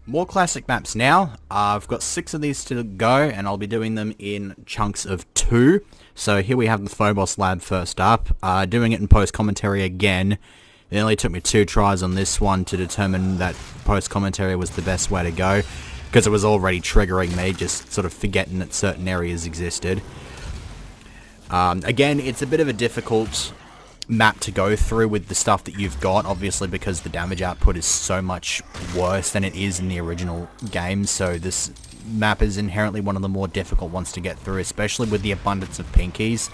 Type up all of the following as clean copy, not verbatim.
More classic maps now. I've got 6 of these to go, and I'll be doing them in chunks of 2. So here we have the Phobos Lab first up. Doing it in post-commentary again. It only took me 2 tries on this one to determine that post-commentary was the best way to go, because it was already triggering me, just sort of forgetting that certain areas existed. Again, it's a bit of a difficult map to go through with the stuff that you've got, obviously, because the damage output is so much worse than it is in the original game, so this map is inherently one of the more difficult ones to get through, especially with the abundance of pinkies.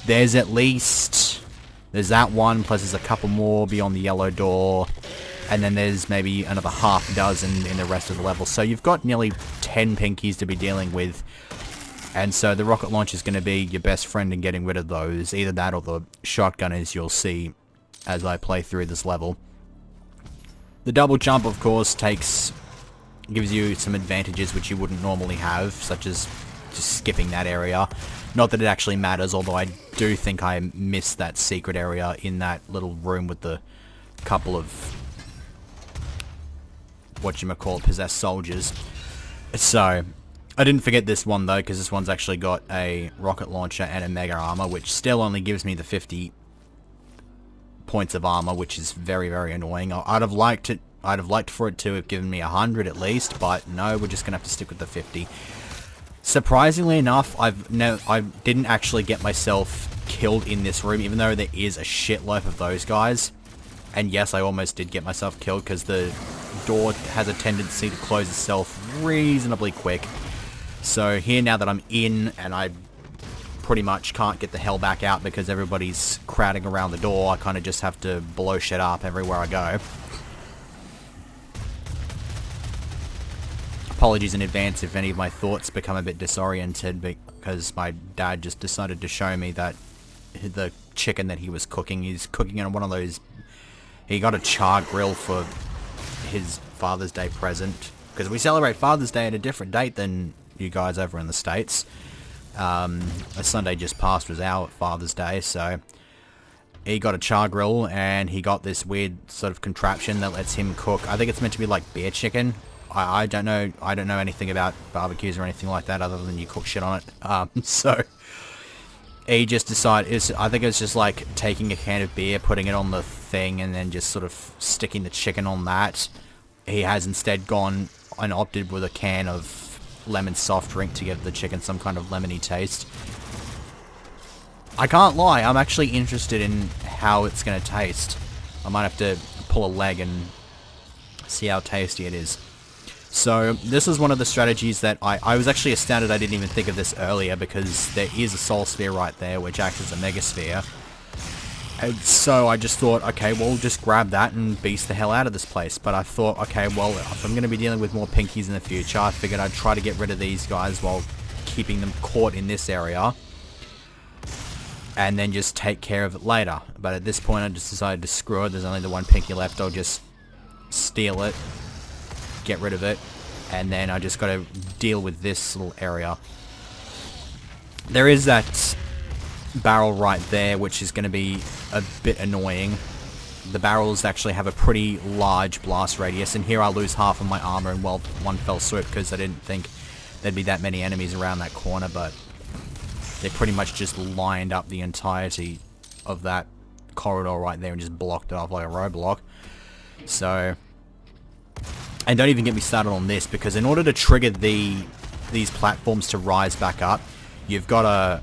There's that one, plus there's a couple more beyond the yellow door, and then there's maybe another half dozen in the rest of the level, so you've got nearly 10 pinkies to be dealing with. And so the rocket launch is going to be your best friend in getting rid of those. Either that or the shotgun, as you'll see as I play through this level. The double jump, of course, gives you some advantages which you wouldn't normally have, such as just skipping that area. Not that it actually matters, although I do think I missed that secret area in that little room with the couple of whatchamacallit possessed soldiers. So I didn't forget this one though, because this one's actually got a rocket launcher and a mega armor, which still only gives me the 50 points of armor, which is very, very annoying. I'd have liked for it to have given me 100 at least, but no, we're just gonna have to stick with the 50. Surprisingly enough, I didn't actually get myself killed in this room, even though there is a shitload of those guys. And yes, I almost did get myself killed, because the door has a tendency to close itself reasonably quick. So here, now that I'm in, and I pretty much can't get the hell back out because everybody's crowding around the door, I kind of just have to blow shit up everywhere I go. Apologies in advance if any of my thoughts become a bit disoriented, because my dad just decided to show me that the chicken that he was cooking, he's cooking on one of those... He got a char grill for his Father's Day present, because we celebrate Father's Day at a different date than you guys over in the States. A Sunday just passed was our Father's Day, so he got a char grill, and he got this weird sort of contraption that lets him cook. I think it's meant to be like beer chicken. I don't know anything about barbecues or anything like that, other than you cook shit on it. So he just decided, I think it's just like taking a can of beer, putting it on the thing, and then just sort of sticking the chicken on that. He has instead gone and opted with a can of lemon soft drink to give the chicken some kind of lemony taste. I can't lie, I'm actually interested in how it's going to taste. I might have to pull a leg and see how tasty it is. So this is one of the strategies that I was actually astounded I didn't even think of this earlier, because there is a soul sphere right there which acts as a mega sphere. And so I just thought, okay, well, just grab that and beast the hell out of this place. But I thought, okay, well, if I'm going to be dealing with more pinkies in the future, I figured I'd try to get rid of these guys while keeping them caught in this area, and then just take care of it later. But at this point, I just decided to screw it. There's only the one pinky left. I'll just steal it, get rid of it, and then I just got to deal with this little area. There is that barrel right there, which is going to be a bit annoying. The barrels actually have a pretty large blast radius, and here I lose half of my armor in one fell swoop, because I didn't think there'd be that many enemies around that corner, but they pretty much just lined up the entirety of that corridor right there and just blocked it off like a roadblock. So, and don't even get me started on this, because in order to trigger these platforms to rise back up, you got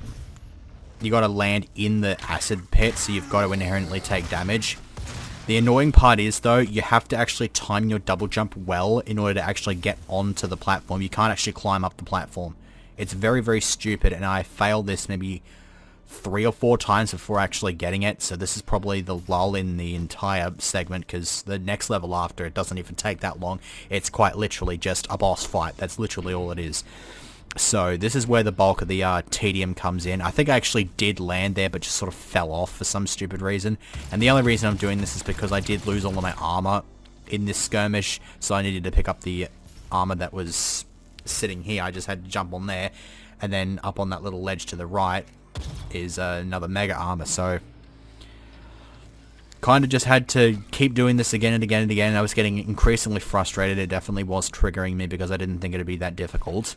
to land in the acid pit, so you've got to inherently take damage. The annoying part is, though, you have to actually time your double jump well in order to actually get onto the platform. You can't actually climb up the platform. It's very, very stupid, and I failed this maybe 3 or 4 times before actually getting it, so this is probably the lull in the entire segment, because the next level after, it doesn't even take that long. It's quite literally just a boss fight. That's literally all it is. So this is where the bulk of the tedium comes in. I think I actually did land there, but just sort of fell off for some stupid reason. And the only reason I'm doing this is because I did lose all of my armor in this skirmish, so I needed to pick up the armor that was sitting here. I just had to jump on there, and then up on that little ledge to the right is another mega armor. So kind of just had to keep doing this again and again and again. I was getting increasingly frustrated. It definitely was triggering me because I didn't think it'd be that difficult.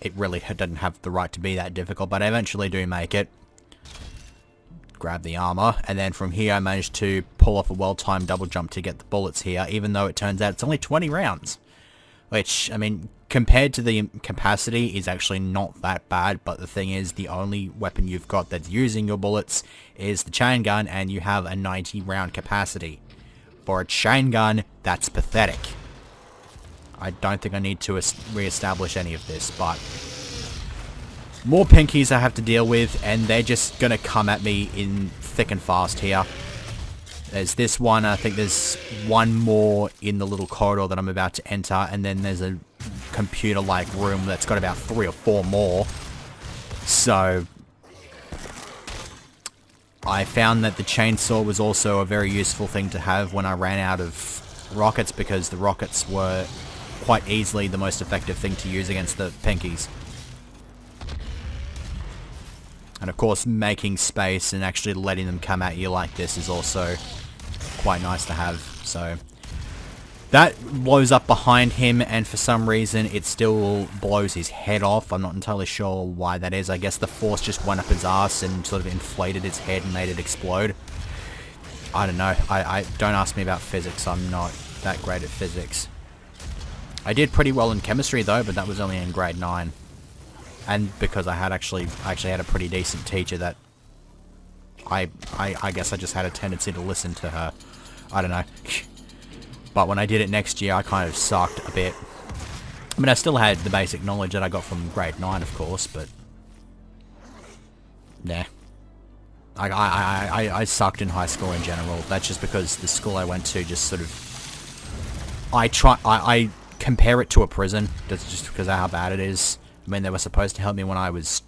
It really didn't have the right to be that difficult, but I eventually do make it. Grab the armor, and then from here I managed to pull off a well-timed double jump to get the bullets here, even though it turns out it's only 20 rounds. Which, I mean, compared to the capacity, is actually not that bad, but the thing is, the only weapon you've got that's using your bullets is the chain gun, and you have a 90 round capacity. For a chain gun, that's pathetic. I don't think I need to re-establish any of this, but more pinkies I have to deal with, and they're just gonna come at me in thick and fast here. There's this one, I think there's one more in the little corridor that I'm about to enter, and then there's a computer-like room that's got about 3 or 4 more. So I found that the chainsaw was also a very useful thing to have when I ran out of rockets, because the rockets were quite easily the most effective thing to use against the pinkies. And of course, making space and actually letting them come at you like this is also quite nice to have. So that blows up behind him, and for some reason it still blows his head off. I'm not entirely sure why that is. I guess the force just went up his ass and sort of inflated its head and made it explode. I don't know. I don't ask me about physics. I'm not that great at physics. I did pretty well in chemistry though, but that was only in grade 9. And because I actually had a pretty decent teacher that I guess I just had a tendency to listen to her. I don't know. But when I did it next year, I kind of sucked a bit. I mean, I still had the basic knowledge that I got from grade 9, of course, but nah. I sucked in high school in general. That's just because the school I went to just sort of... I compare it to a prison. That's just because of how bad it is. I mean, they were supposed to help me when I was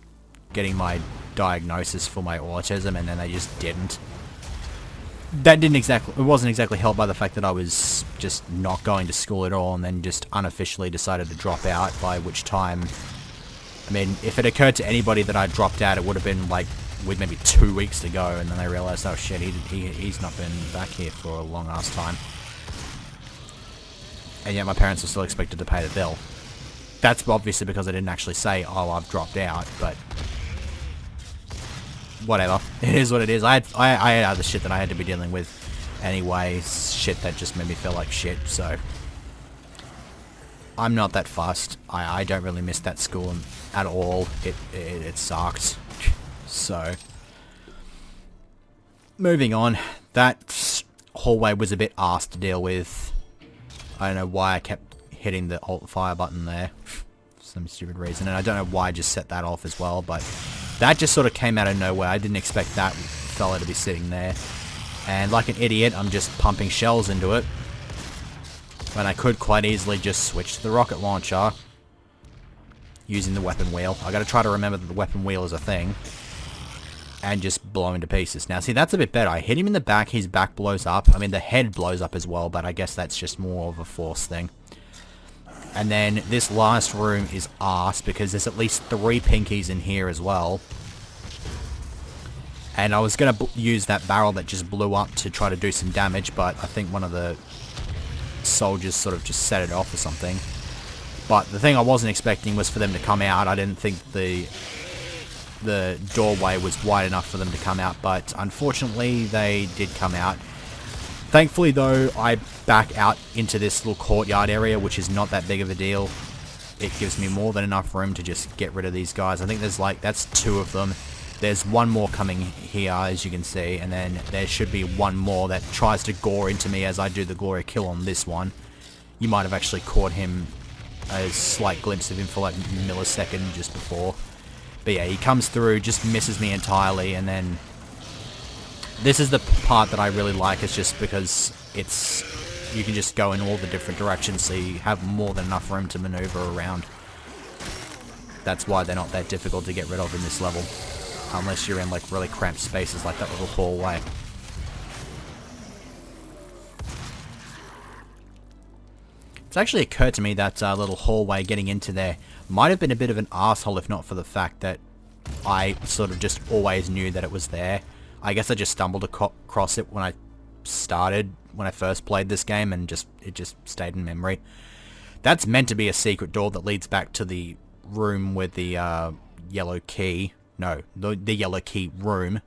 getting my diagnosis for my autism, and then they just didn't. That it wasn't exactly helped by the fact that I was just not going to school at all, and then just unofficially decided to drop out, by which time, I mean, if it occurred to anybody that I dropped out, it would have been like with maybe 2 weeks to go, and then they realized, oh shit, he's not been back here for a long ass time. And yet my parents were still expected to pay the bill. That's obviously because I didn't actually say, oh, I've dropped out, but whatever. It is what it is. I had other shit that I had to be dealing with anyway, shit that just made me feel like shit, so I'm not that fussed. I don't really miss that school at all. It sucked. So, moving on. That hallway was a bit arse to deal with. I don't know why I kept hitting the alt fire button there for some stupid reason, and I don't know why I just set that off as well, but that just sort of came out of nowhere. I didn't expect that fella to be sitting there, and like an idiot I'm just pumping shells into it when I could quite easily just switch to the rocket launcher using the weapon wheel. I gotta try to remember that the weapon wheel is a thing, and just blow him to pieces. Now see, that's a bit better. I hit him in the back, his back blows up. I mean, the head blows up as well, but I guess that's just more of a force thing. And then this last room is arse, because there's at least 3 pinkies in here as well. And I was going to use that barrel that just blew up to try to do some damage, but I think one of the soldiers sort of just set it off or something. But the thing I wasn't expecting was for them to come out. I didn't think the doorway was wide enough for them to come out, but unfortunately they did come out. Thankfully though, I back out into this little courtyard area, which is not that big of a deal. It gives me more than enough room to just get rid of these guys. I think there's that's 2 of them. There's one more coming here, as you can see, and then there should be one more that tries to gore into me as I do the glory kill on this one. You might have actually caught him, a slight glimpse of him for like a millisecond just before. But yeah, he comes through, just misses me entirely, and then this is the part that I really like. It's just because you can just go in all the different directions, so you have more than enough room to maneuver around. That's why they're not that difficult to get rid of in this level, unless you're in like really cramped spaces like that little hallway. It's actually occurred to me that little hallway getting into there might have been a bit of an asshole if not for the fact that I sort of just always knew that it was there. I guess I just stumbled across it when I first played this game, and it just stayed in memory. That's meant to be a secret door that leads back to the room with the yellow key. No, the yellow key room.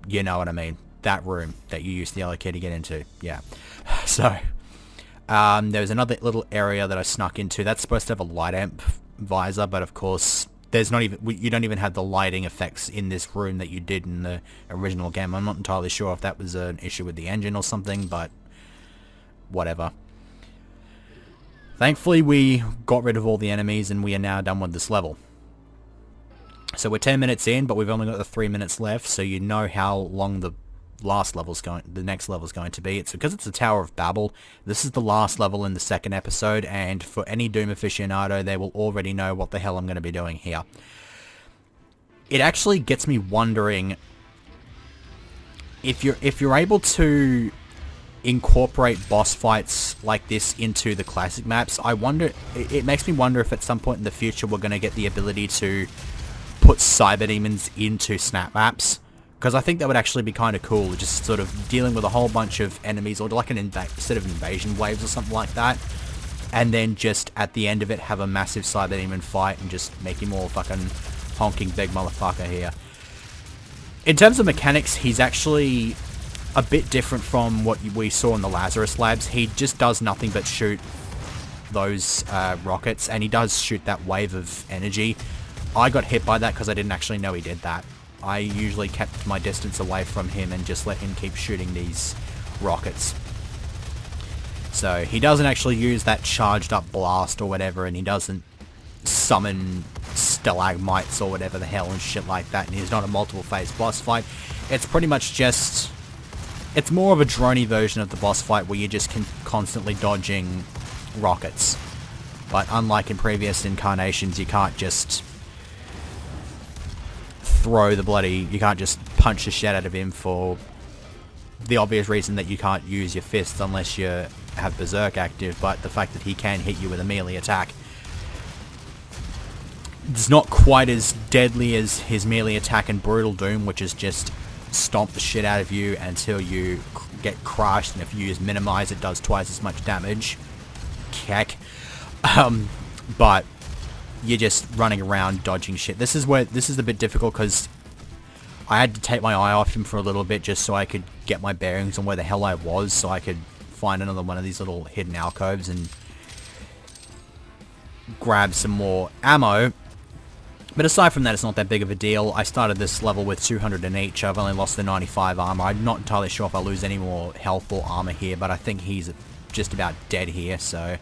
You know what I mean. That room that you use the yellow key to get into. Yeah. So, there's another little area that I snuck into. That's supposed to have a light amp visor, but of course, you don't even have the lighting effects in this room that you did in the original game. I'm not entirely sure if that was an issue with the engine or something, but whatever. Thankfully, we got rid of all the enemies, and we are now done with this level. So we're 10 minutes in, but we've only got the 3 minutes left, so you know how long the next level's going to be. It's because it's the Tower of Babel. This is the last level in the second episode, and for any Doom aficionado, they will already know what the hell I'm going to be doing here. It actually gets me wondering if you're able to incorporate boss fights like this into the classic maps. I wonder. It makes me wonder if at some point in the future we're going to get the ability to put cyber demons into snap maps. Because I think that would actually be kind of cool, just sort of dealing with a whole bunch of enemies, or like an set of invasion waves or something like that, and then just at the end of it have a massive cyber demon fight and just make him all fucking honking big motherfucker here. In terms of mechanics, he's actually a bit different from what we saw in the Lazarus Labs. He just does nothing but shoot those rockets, and he does shoot that wave of energy. I got hit by that because I didn't actually know he did that. I usually kept my distance away from him and just let him keep shooting these rockets. So he doesn't actually use that charged up blast or whatever, and he doesn't summon stalagmites or whatever the hell and shit like that, and he's not a multiple phase boss fight. It's pretty much just... It's more of a droney version of the boss fight where you're just constantly dodging rockets. But unlike in previous incarnations, you can't just you can't just punch the shit out of him for the obvious reason that you can't use your fists unless you have Berserk active, but the fact that he can hit you with a melee attack, it's not quite as deadly as his melee attack in Brutal Doom, which is just stomp the shit out of you until you get crushed, and if you use Minimize, it does twice as much damage. Keck. But you're just running around dodging shit. This is a bit difficult because I had to take my eye off him for a little bit just so I could get my bearings on where the hell I was, so I could find another one of these little hidden alcoves and grab some more ammo. But aside from that, it's not that big of a deal. I started this level with 200 in each. I've only lost the 95 armor. I'm not entirely sure if I lose any more health or armor here, but I think he's just about dead here, so...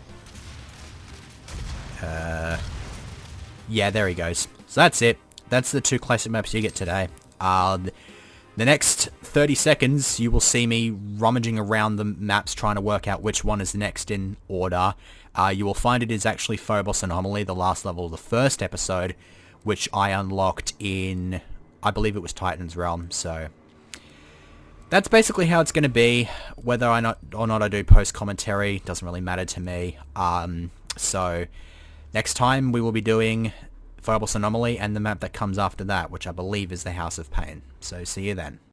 yeah, there he goes. So that's it. That's the 2 classic maps you get today. The next 30 seconds, you will see me rummaging around the maps trying to work out which one is next in order. You will find it is actually Phobos Anomaly, the last level of the first episode, which I unlocked in, I believe it was Titan's Realm, so... That's basically how it's going to be. Whether or not I do post-commentary doesn't really matter to me. So... Next time we will be doing Phobos Anomaly and the map that comes after that, which I believe is the House of Pain. So see you then.